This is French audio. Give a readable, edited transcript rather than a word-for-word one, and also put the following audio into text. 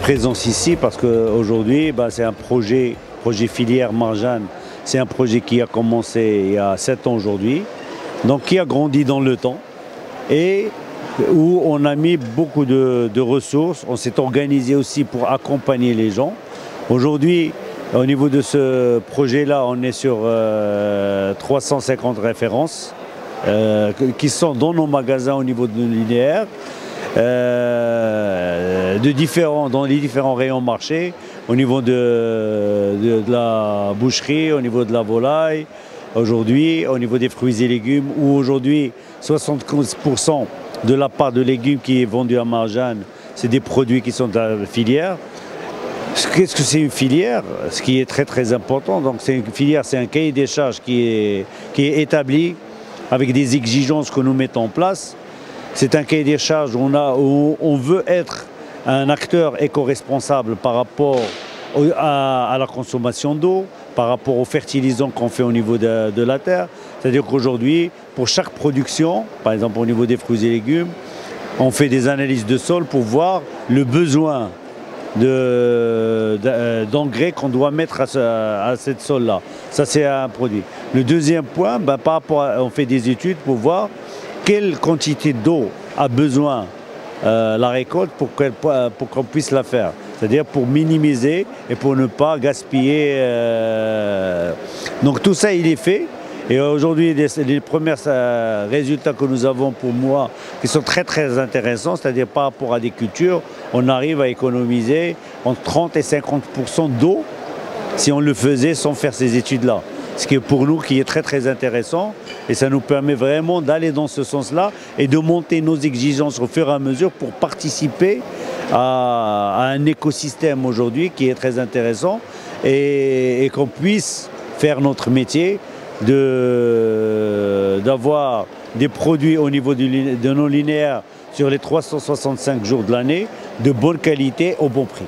présence ici parce qu'aujourd'hui, c'est un projet filière Marjane. C'est un projet qui a commencé il y a 7 ans aujourd'hui, donc qui a grandi dans le temps et où on a mis beaucoup de ressources. On s'est organisé aussi pour accompagner les gens. Aujourd'hui, au niveau de ce projet-là, on est sur 350 références qui sont dans nos magasins au niveau de nos linéaires, dans les différents rayons marchés, au niveau de la boucherie, au niveau de la volaille, aujourd'hui, au niveau des fruits et légumes, où aujourd'hui 75% de la part de légumes qui est vendue à Marjane, c'est des produits qui sont de la filière. Qu'est-ce que c'est une filière? Ce qui est très très important. Donc c'est une filière, c'est un cahier des charges qui est établi avec des exigences que nous mettons en place. C'est un cahier des charges où on veut être un acteur éco-responsable par rapport à la consommation d'eau, par rapport aux fertilisants qu'on fait au niveau de la terre. C'est-à-dire qu'aujourd'hui, pour chaque production, par exemple au niveau des fruits et légumes, on fait des analyses de sol pour voir le besoin d'engrais qu'on doit mettre à cette sol-là. Ça, c'est un produit. Le deuxième point, par rapport on fait des études pour voir quelle quantité d'eau a besoin la récolte pour qu'on puisse la faire. C'est-à-dire pour minimiser et pour ne pas gaspiller. Donc tout ça, il est fait. Et aujourd'hui, les premiers résultats que nous avons pour moi, qui sont très très intéressants, c'est-à-dire par rapport à des cultures, on arrive à économiser entre 30 et 50% d'eau si on le faisait sans faire ces études-là. Ce qui est pour nous qui est très très intéressant et ça nous permet vraiment d'aller dans ce sens-là et de monter nos exigences au fur et à mesure pour participer à un écosystème aujourd'hui qui est très intéressant et qu'on puisse faire notre métier d'avoir des produits au niveau de nos linéaires sur les 365 jours de l'année de bonne qualité au bon prix.